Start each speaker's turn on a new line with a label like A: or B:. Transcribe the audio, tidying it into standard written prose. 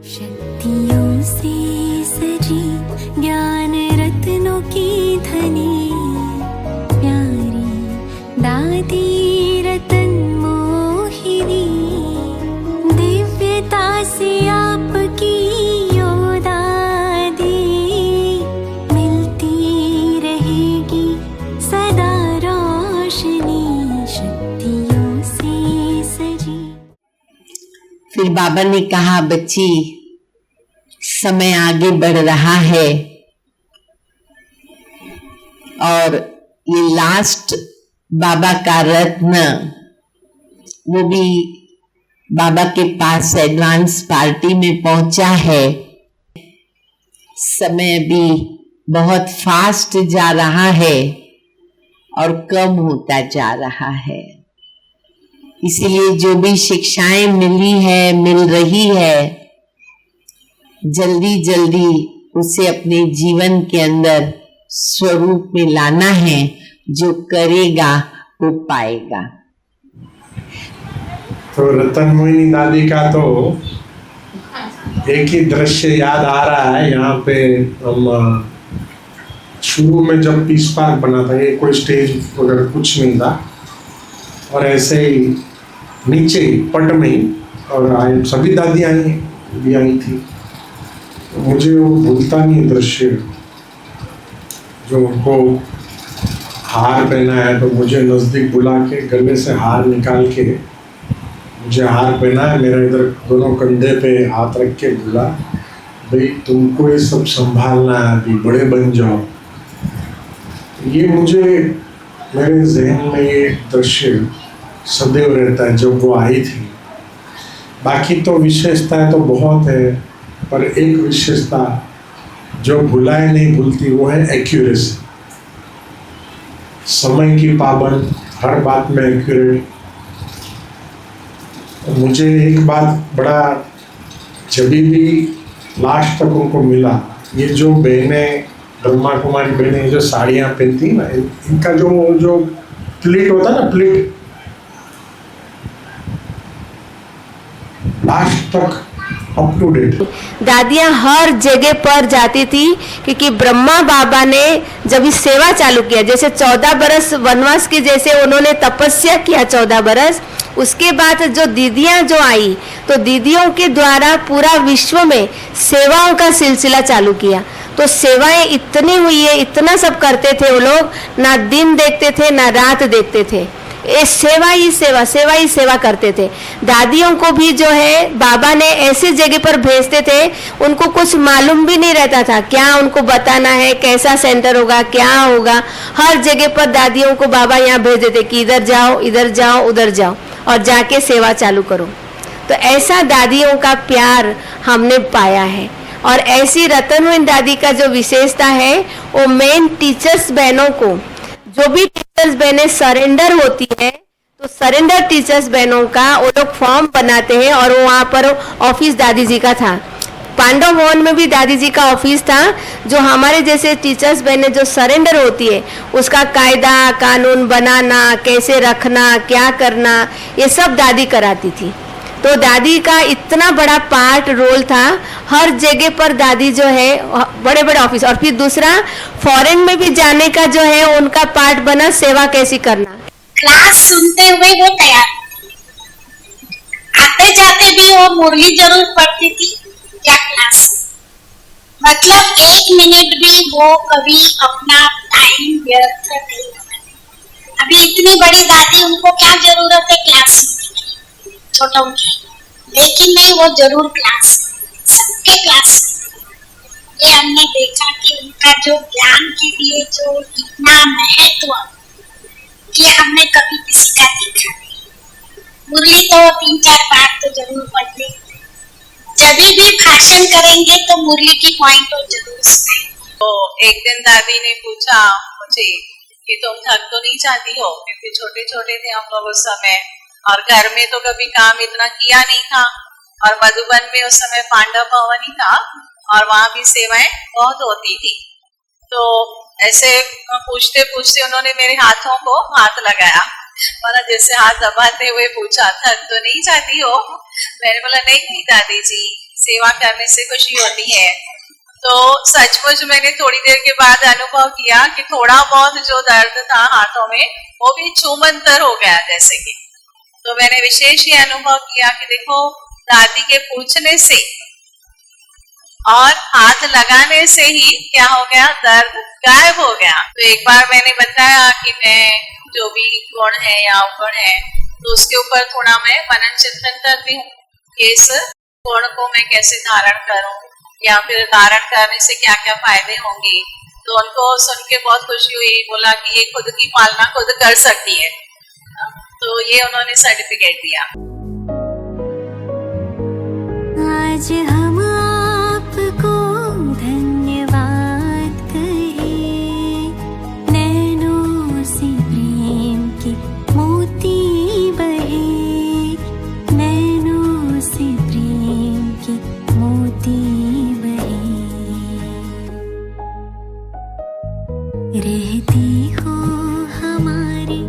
A: शक्तियों से सजी ज्ञान रत्नों की धनी प्यारी दादी रतन मोहिनी, दिव्यता से आपकी यो दादी मिलती रहेगी सदा रोशनी, शक्तियों से सजी।
B: फिर बाबा ने कहा, बच्ची समय आगे बढ़ रहा है और ये लास्ट बाबा का रत्न वो भी बाबा के पास एडवांस पार्टी में पहुंचा है। समय भी बहुत फास्ट जा रहा है और कम होता जा रहा है, इसीलिए जो भी शिक्षाएं मिल रही है, जल्दी जल्दी उसे अपने जीवन के अंदर स्वरूप में लाना है। जो करेगा वो पाएगा।
C: तो रतन मोहिनी दादी का तो एक ही दृश्य याद आ रहा है। यहाँ पे हम शुरू में जब पीस पार्क बना था, ये कोई स्टेज वगैरह कुछ नहीं था, और ऐसे ही नीचे पट में ही, और सभी दादी भी आई थी। मुझे वो भूलता नहीं दृश्य, जो उनको हार पहना है तो मुझे नज़दीक बुला के गले से हार निकाल के मुझे हार पहना है, मेरा इधर दोनों कंधे पे हाथ रख के बोला, भाई तुमको ये सब संभालना है, अभी बड़े बन जाओ। ये मुझे मेरे जहन में ये दृश्य सदैव रहता है जब वो आई थी। बाकी तो विशेषताएं तो बहुत है, पर एक विशेषता जो भुलाए नहीं भूलती वो है एक्यूरेसी। समय की पाबंद, हर बात में एक्यूरेट। मुझे एक बात बड़ा, जब भी लास्ट तक उनको मिला, ये जो बहनें, ब्रह्मा कुमारी बहनें जो साड़ियाँ पहनती ना, इनका जो प्लीट होता ना, प्लीट लास्ट तक अप टू डेट।
D: दादियाँ हर जगह पर जाती थी, क्योंकि ब्रह्मा बाबा ने जब इस सेवा चालू किया, जैसे 14 बरस वनवास की जैसे उन्होंने तपस्या किया 14 बरस, उसके बाद जो दीदियाँ जो आई, तो दीदियों के द्वारा पूरा विश्व में सेवाओं का सिलसिला चालू किया। तो सेवाएं इतनी हुई है, इतना सब करते थे वो लोग, ना दिन देखते थे ना रात देखते थे, ये सेवा ही सेवा करते थे। दादियों को भी जो है बाबा ने ऐसे जगह पर भेजते थे, उनको कुछ मालूम भी नहीं रहता था क्या उनको बताना है, कैसा सेंटर होगा, क्या होगा। हर जगह पर दादियों को बाबा यहाँ भेज देते कि इधर जाओ उधर जाओ और जाके सेवा चालू करो। तो ऐसा दादियों का प्यार हमने पाया है। और ऐसी रतनमोहिनी दादी का जो विशेषता है, वो मेन टीचर्स बहनों को, जो भी टीचर्स बहनें सरेंडर होती है, तो सरेंडर टीचर्स बहनों का वो लोग फॉर्म बनाते हैं, और वहाँ पर ऑफिस दादी जी का था। पांडव भवन में भी दादी जी का ऑफिस था। जो हमारे जैसे टीचर्स बहनें जो सरेंडर होती है, उसका कायदा कानून बनाना, कैसे रखना, क्या करना, ये सब दादी कराती थी। तो दादी का इतना बड़ा पार्ट रोल था, हर जगह पर दादी जो है बड़े बड़े ऑफिस। और फिर दूसरा, फॉरेन में भी जाने का जो है उनका पार्ट बना सेवा कैसी करना।
E: क्लास सुनते हुए वो तैयार, आते जाते भी वो मुरली जरूर पढ़ती थी या क्लास, मतलब 1 मिनट भी वो कभी अपना टाइम व्यर्थ नहीं करती। अभी इतनी बड़ी दादी, उनको क्या जरूरत है क्लास सुनने की, छोटों की, लेकिन नहीं, वो जरूर क्लास, सबके क्लास। ये हमने देखा कि उनका जो ज्ञान के लिए जो इतना महत्व, कि हमने कभी किसी का देखा नहीं। मुरली तो 3-4 बार तो जरूर पढ़ते, जब भी भाषण करेंगे तो मुरली की पॉइंट तो जरूर सुनाएंगे।
F: तो एक दिन दादी ने पूछा मुझे कि तुम थक तो नहीं जाती हो, क्योंकि छोटे छोटे थे हम लोग उस समय, और घर में तो कभी काम इतना किया नहीं था, और मधुबन में उस समय पांडव भवन ही था, और वहां भी सेवाएं बहुत होती थी। तो ऐसे पूछते पूछते उन्होंने मेरे हाथों को हाथ लगाया, माना जैसे हाथ दबाते हुए पूछा, थक तो नहीं जाती हो? मैंने बोला नहीं नहीं दादी जी, सेवा करने से खुशी होती है। तो सचमुच मैंने थोड़ी देर के बाद अनुभव किया कि थोड़ा बहुत जो दर्द था हाथों में वो भी छूमंतर हो गया जैसे कि। तो मैंने विशेष ये अनुभव किया कि देखो दादी के पूछने से और हाथ लगाने से ही क्या हो गया, दर्द गायब हो गया। तो एक बार मैंने बताया कि मैं जो भी गुण है या अवगुण है तो उसके ऊपर थोड़ा मैं मनन चिंतन करती हूँ कि इस गुण को मैं कैसे धारण करूं या फिर धारण करने से क्या क्या फायदे होंगे। तो उनको सुन के बहुत खुशी हुई, बोला कि ये खुद की पालना खुद कर सकती है। तो ये उन्होंने सर्टिफिकेट दिया।
A: आज हम आपको धन्यवाद कहें, नैनों से प्रेम के मोती बहे, नैनों से प्रेम के मोती बहे। रहते हो हमारे